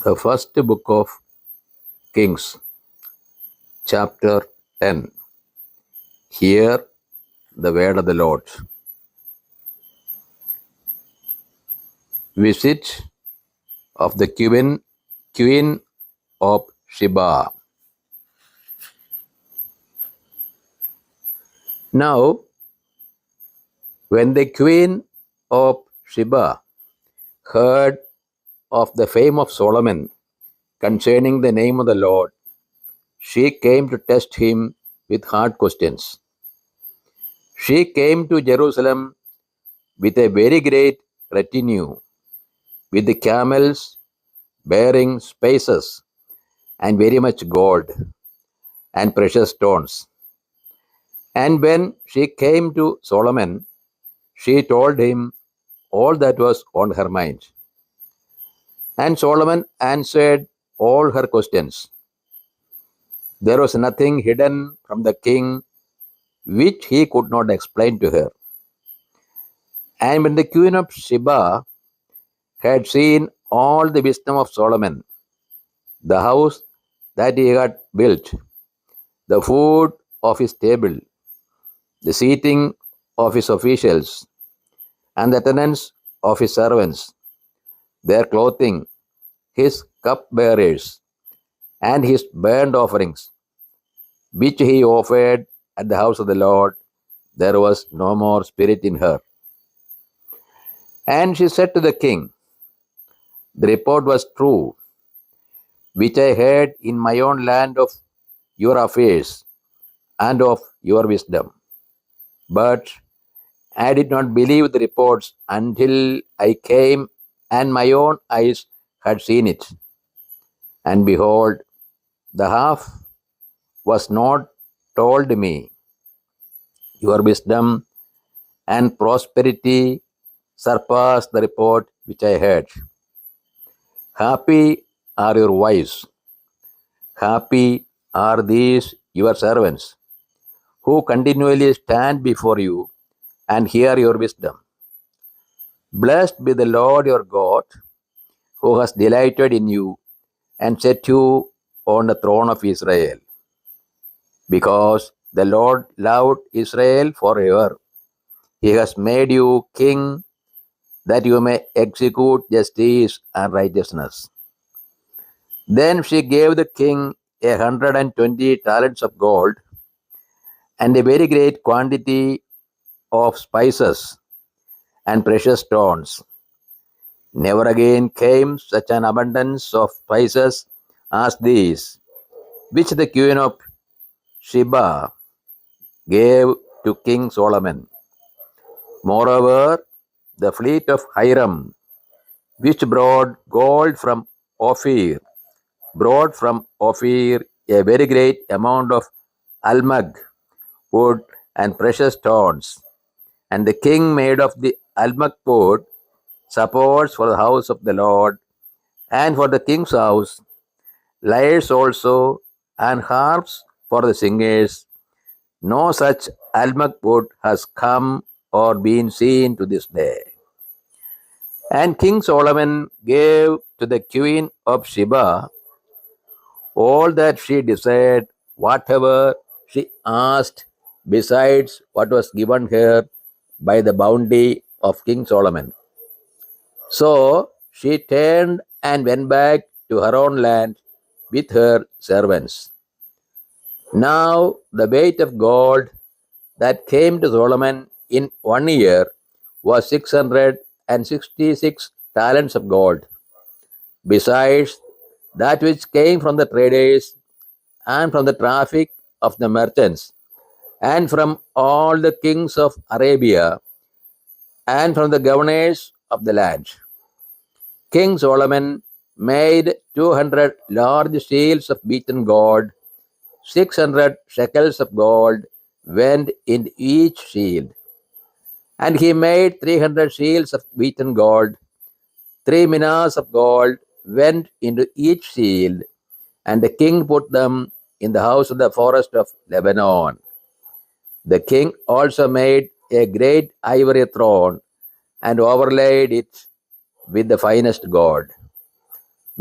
The first book of Kings, chapter 10. Hear the word of the Lord. Visit of the Queen of Sheba. Now, when the Queen of Sheba heard of the fame of Solomon concerning the name of the Lord, she came to test him with hard questions. She came to Jerusalem with a very great retinue, with the camels bearing spices and very much gold and precious stones. And when she came to Solomon, she told him all that was on her mind. And Solomon answered all her questions. There was nothing hidden from the king which he could not explain to her. And when the queen of Sheba had seen all the wisdom of Solomon, the house that he had built, the food of his table, the seating of his officials, and the attendance of his servants, their clothing, his cupbearers, and his burnt offerings, which he offered at the house of the Lord, there was no more spirit in her. And she said to the king, the report was true, which I heard in my own land of your affairs and of your wisdom. But I did not believe the reports until I came and my own eyes had seen it. And behold, the half was not told me. Your wisdom and prosperity surpassed the report which I heard. Happy are your wives. Happy are these your servants, who continually stand before you and hear your wisdom. Blessed be the Lord your God, who has delighted in you and set you on the throne of Israel. Because the Lord loved Israel forever, he has made you king that you may execute justice and righteousness. Then she gave the king 120 talents of gold and a very great quantity of spices and precious stones. Never again came such an abundance of spices as these, which the queen of Sheba gave to King Solomon. Moreover, the fleet of Hiram, which brought gold from Ophir, brought from Ophir a very great amount of almug, wood, and precious stones. And the king made of the almug wood supports for the house of the Lord, and for the king's house, lyres also, and harps for the singers. No such almug wood has come or been seen to this day. And King Solomon gave to the queen of Sheba all that she desired, whatever she asked, besides what was given her by the bounty of King Solomon. So she turned and went back to her own land with her servants. Now the weight of gold that came to Solomon in 1 year was 666 talents of gold, besides that which came from the traders and from the traffic of the merchants and from all the kings of Arabia and from the governors of the land. King Solomon made 200 large shields of beaten gold. 600 shekels of gold went in each shield. And he made 300 shields of beaten gold. 3 minas of gold went into each shield, and the king put them in the house of the forest of Lebanon. The king also made a great ivory throne and overlaid it with the finest gold.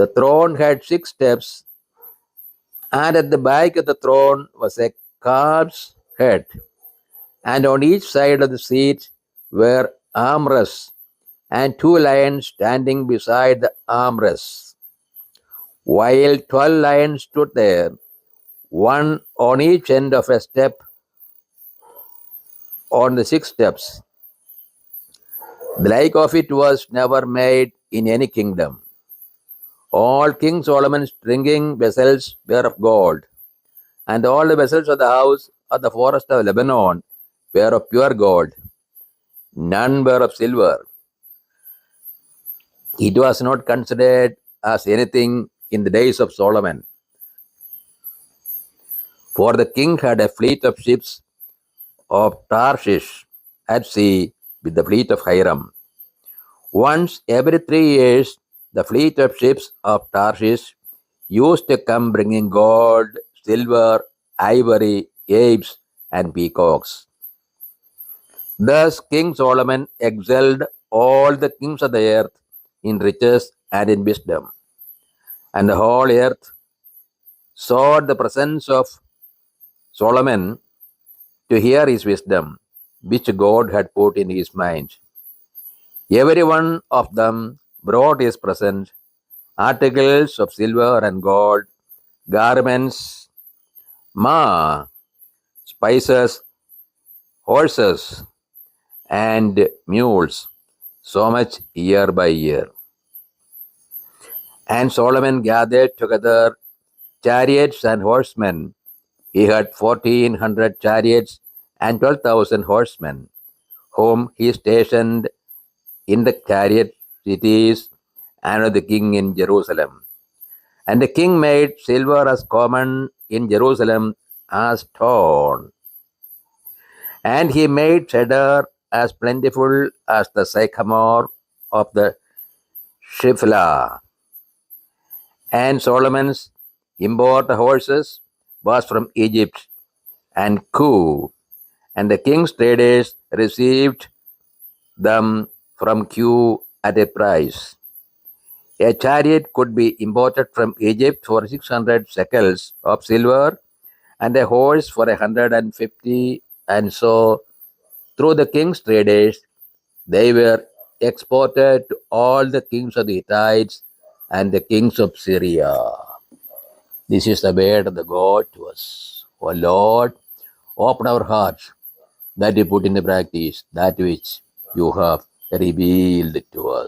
The throne had 6 steps, and at the back of the throne was a calf's head, and on each side of the seat were armrests, and 2 lions standing beside the armrests, while 12 lions stood there, one on each end of a step on the 6 steps. The like of it was never made in any kingdom. All King Solomon's drinking vessels were of gold, and all the vessels of the house of the forest of Lebanon were of pure gold. None were of silver. It was not considered as anything in the days of Solomon. For the king had a fleet of ships of Tarshish at sea with the fleet of Hiram. Once every 3 years, the fleet of ships of Tarshish used to come bringing gold, silver, ivory, apes, and peacocks. Thus King Solomon excelled all the kings of the earth in riches and in wisdom. And the whole earth sought the presence of Solomon to hear his wisdom, which God had put in his mind. Every one of them brought his present, articles of silver and gold, garments, spices, horses, and mules, so much year by year. And Solomon gathered together chariots and horsemen. He had 1,400 chariots and 12,000 horsemen, whom he stationed in the chariot cities and of the king in Jerusalem. And the king made silver as common in Jerusalem as stone. And he made cedar as plentiful as the sycamore of the Shiphrah. And Solomon's import of horses was from Egypt and Cu, and the king's traders received them from Cu at a price. A chariot could be imported from Egypt for 600 shekels of silver, and a horse for 150, and so through the king's traders they were exported to all the kings of the Hittites and the kings of Syria. This is the word of the God to us. O Lord, open our hearts that we put into practice that which you have revealed to us.